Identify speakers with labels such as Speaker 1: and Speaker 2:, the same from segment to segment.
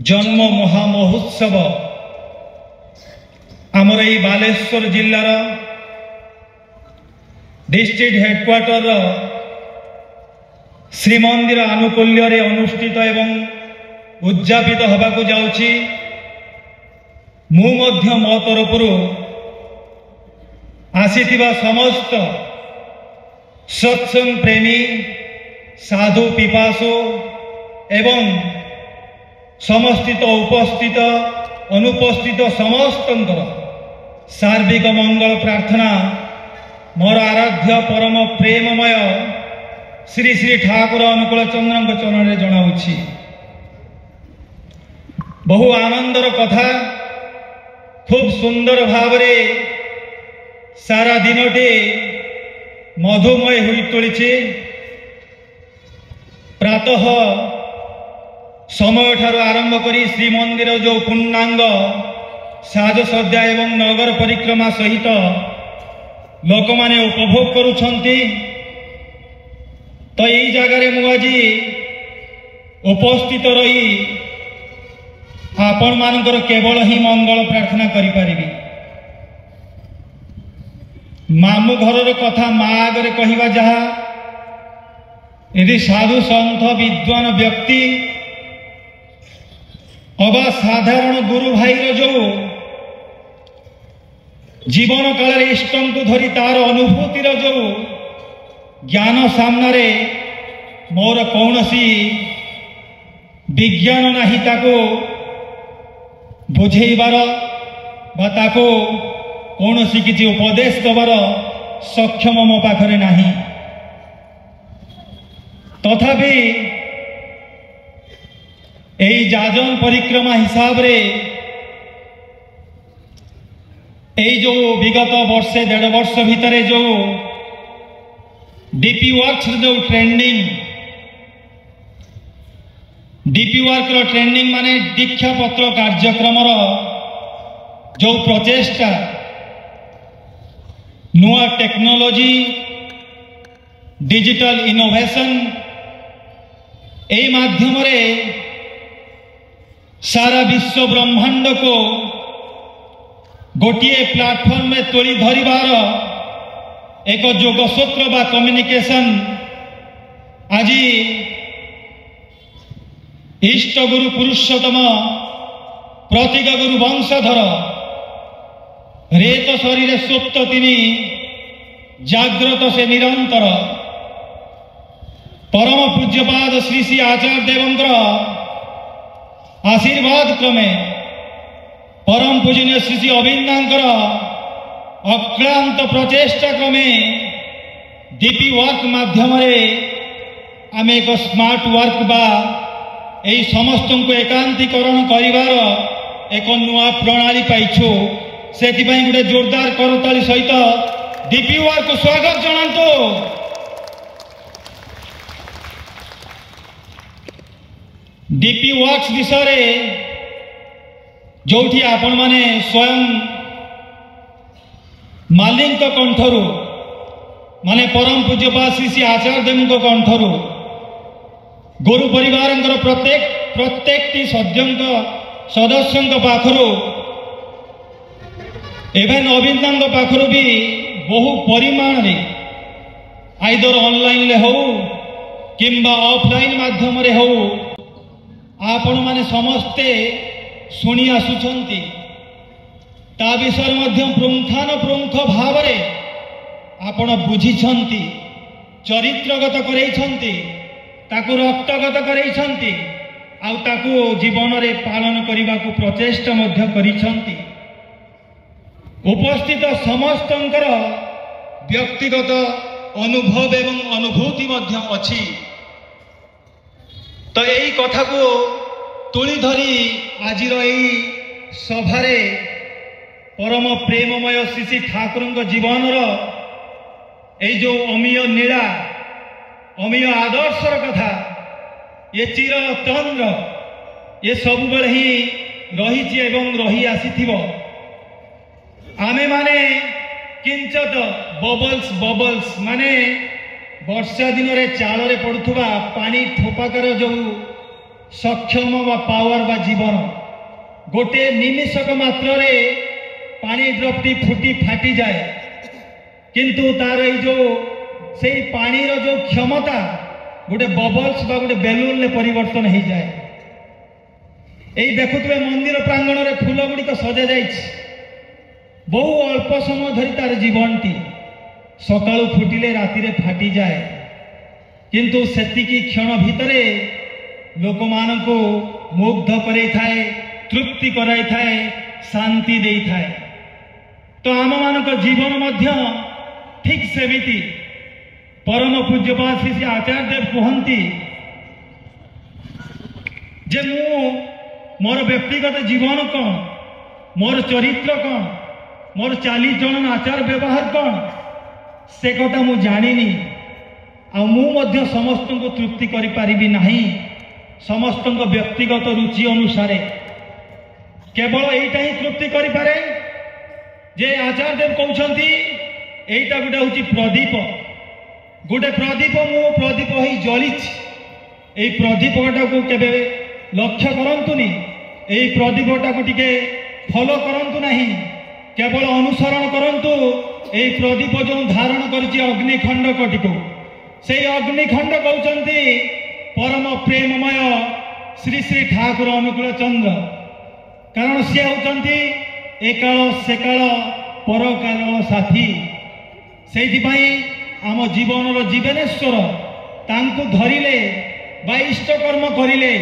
Speaker 1: जन्म महामहोत्सव आमर ये बालेश्वर जिलार डिस्ट्रिक्ट हेडक्वार्टर श्रीमंदिर आनुकूल्य रे अनुष्ठित एवं उद्यापित होबाकु जाउछि। मु मध्य मो तरफरु आसीथिबा समस्त सत्संग प्रेमी साधु पिपासु एवं समस्थित उपस्थित अनुपस्थित समस्तंकर सार्विक मंगल प्रार्थना मोर आराध्य परम प्रेममय श्री श्री ठाकुर अनुकूल चंद्र चरण में जनाऊँगी। बहु आनंदर कथा खूब सुंदर भाव सारा दिनटे मधुमय हुई तोली। प्रातः समय ठारू आरंभ करी श्रीमंदिर जो पूर्णांग साजसज्जा एवं नगर परिक्रमा सहित लोक माने उपभोग करुछंती। तो यही जगार मुझे उपस्थित रही आपण मानकर केवल ही मंगल प्रार्थना करि परिबी। मामू घर कथा माँ आगे कहवा जहा यदि साधु सन्थ विद्वान व्यक्ति अबा साधारण गुरु भाई जो जीवन काल इष्ट को धरी तार अनुभूतिर जो ज्ञान सामने मोर कौनसी विज्ञान नहीं ताको बुझेबार बा ताको कौनसी किसी उपदेश दबार सक्षम मो पाखरे नहीं। तथापि यही जाजन परिक्रमा हिसाब रे यही जो विगत वर्षे 1.5 वर्ष भितर जो डीपी वर्क्स जो ट्रेंडिंग माने दीक्षा पत्र कार्यक्रम जो प्रचेष्टा नुआ टेक्नोलॉजी डिजिटल इनोवेशन यही माध्यम रे सारा विश्व ब्रह्मांड को गोटे प्लेटफॉर्म में तोली धरिबार एक जोगसूत्र बा कम्युनिकेशन आज इष्ट गुरु पुरुषोत्तम प्रतीक गुरु वंशधर रेत शरीर सुप्त तिनी जाग्रत से निरंतर परम पूज्यपाद श्री श्री आचार्य देवंकर आशीर्वाद क्रमे परम पूजनीय श्री श्री अभिन्नांकर अक्लांत प्रचेष्टा क्रमे डीपी वर्क माध्यम आम एक स्मार्ट वर्क बा यही समस्त को एकांतीकरण करिवार एक नुआ प्रणाली पाइछु। से गोटे जोरदार करताली सहित डीपी वर्क को स्वागत जनातो। डीपी वर्क्स विषय जोठी आपण माने स्वयं मालिक कंठरू माने परम पूज्यपाद श्री श्री आचार्य देव कंठरू गुरु परिवार प्रत्येक सदस्य पाखरु एवं अभिज्ञान पाखरु भी बहु परिमाण रे आइदर ऑनलाइन ले हो किंबा ऑफलाइन माध्यम रे हो आपण माने समस्ते शुणी आसुछंती। ता विषय मध्य पुंखानुपुंख भाव रे आपण बुझिछंती चरित्रगत करैछंती ताकू रक्तगत करैछंती आउ ताकू जीवन रे पालन करिबा को प्रचेष्टा मध्य करिछंती। उपस्थित समस्तंकर व्यक्तिगत अनुभव एवं अनुभूति मध्य अछि। तो यही कथा को तुली धरी आज सभारे परम प्रेममय श्री श्री ठाकुर जीवन यही जो अमीय नीला अमीय आदर्शर कथा ये चिरतंद्र ये सब बेले ही रही एवं रही आसीथिबो। आमे माने किंचत बबल्स माने वर्षा दिन रे चाल रे पड़ुथुबा पानी ठोपाकर जो सक्षम बा पावर बा जीवन गोटे निमिषक मात्र रे पानी ड्रपटी फुटी फाटी जाए किंतु तार जो से पानी रो जो क्षमता गोटे बबल्स बा गोटे बेलून ले परिवर्तन हो जाए। यही देखुवे मंदिर प्रांगण में फूल गुड़िक सजा जा बहु अल्प समय धरी तार जीवन टी सकाळु फुटिले राति रे फाटी जाए किंतु सेतिकी क्षण भितरे लोक मानको मुग्ध करे थाए तृप्ति कराई थाए शांति दे थाए। तो आम मानक जीवन मध्य ठीक सेमिति परम पूज्यपाद श्री आचार्य देव कहती जे मु मोर व्यक्तिगत जीवन कौन मोर चरित्र कौन मोर चालीचलन आचार व्यवहार कौन से कथा मु जानिनी आ मु मध्य समस्त को तृप्ति करि पारिबी नाही। समस्त व्यक्तिगत रुचि अनुसार केवल एटा ही तृप्ति करि पारे जे आचार्य देव कहउछंती एटा गुटे होची प्रदीप गोटे प्रदीप मु प्रदीप ही जलिछ ए प्रदीपटा को केबे लक्ष्य करंतुनी ए प्रदीपटा को टिके फॉलो करंतु नाही केवल अनुसरण करंतु ए प्रदीप जो धारण करछि अग्निखंड कटिको से अग्निखंड कहउछंती परम प्रेममय श्री श्री ठाकुर अनुकूल चंद्र कारण सी होउछंती एकाल सेकाल परकाल साथी सेइथिपाई आम जीवन जीवनेश्वर तांकु धरिले बा इष्ट कर्म करिले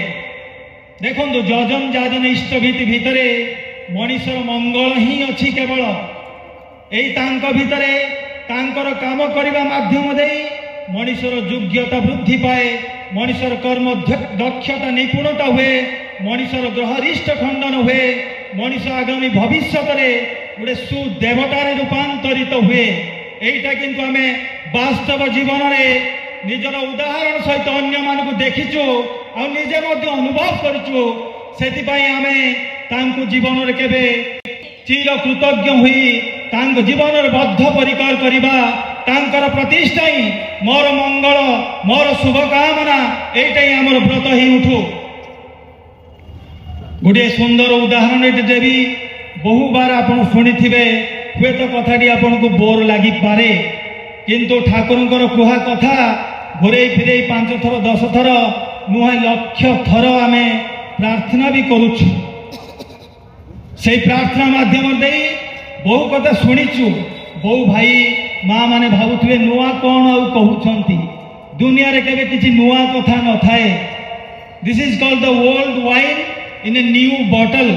Speaker 1: देखो जजन जाजन इष्ट भीति भितरे मनीषर मंगल ही अच्छी केवल यही भितरे तांकर काम करने माध्यम दे मनीषर योग्यता वृद्धि पाए मनीषर कर्म दक्षता निपुणता हुए मनीषर ग्रहरिष्ट खंडन हुए मनीष आगामी भविष्य गोटे सुदेवतार रूपांतरित हुए। यहीटा किंतु आमे वास्तव जीवन में निजर उदाहरण सहित अन्य मानक देखीचु आ निजे मध्य अनुभव करिचु सेतिपाई आमे तांकु जीवन रे केबे चिर कृतज्ञ हुई तांक जीवन रे बद्ध परिकर करिबा तांकर प्रतिष्ठा ही मोर मंगल मोर शुभ कामना एटा ही हमर व्रत ही उठू। गोटे सुंदर उदाहरण देवी बहु बार आपण शुणिथिबे हुए तो कथाटी आपन को बोर लगी पारे किंतु ठाकुरंकर कुहा कथा घोरे फिरे 5 थर 10 थर नुहे लक्ष थर आमे प्रार्थना भी करुछु से प्रार्थना माध्यम दे बहु कथा शुणीचु बहु भाई माँ माने भावुथिबे नुआ कौन आ कहउछंती दुनिया रे केबे किछि नुआ कथा न थाए। This is called the old wine in a new bottle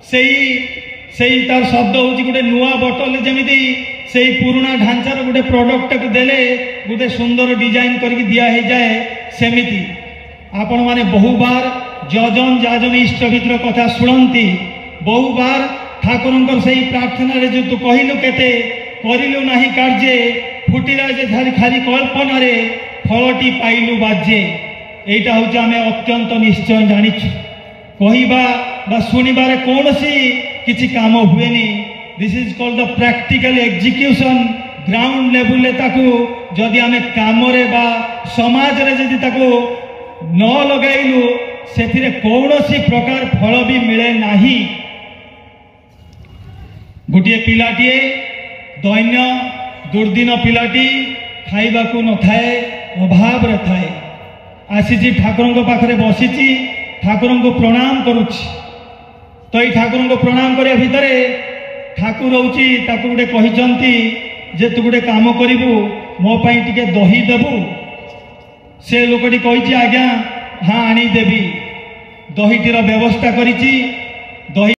Speaker 1: सेई तार शब्द होची गोटे नुआ बोतल जमीती से पुराना ढांचार गोटे प्रोडक्ट को देले गोटे सुंदर डिजाइन करके दिया है जाए सेमिति आपण माने बहु बार जजन जाजन इष्ट भितर कथा शुणती बहु बार ठाकुरंकर से प्रार्थना रे जो तू कहिलु केते करिलु नाही कार्य फुटिला जे खाली कल्पना रे फलटी पाइलु बाजे एटा होची आमे अत्यंत निश्चय जानिछु कहिबा बा सुनिबारे कोनसी किसी काम हुए नहीं। This is called the practical execution ground level ताकू जदि आमे काम रे बा समाज रे जदि ताकू न लगाइलु सेथिरे कोनोसी प्रकार फल भी मिले नाही। गोटे पिलाटीए दैन्य दुर्दिन पिलाटी खाइबा को न थाए अभाव रे थाए आसीची ठाकुरंक पाखरे बसीची ठाकुरंक प्रणाम करूची तो ये ठाकुर को प्रणाम करिया भितरे ठाकुर होची ताकू गोटे कहिचंती जे तू गोटे काम करिवु मो पई टिके दही देबु से लोकटी कहिची आज्ञा हाँ आनी देबी दहीटीर व्यवस्था करिची दही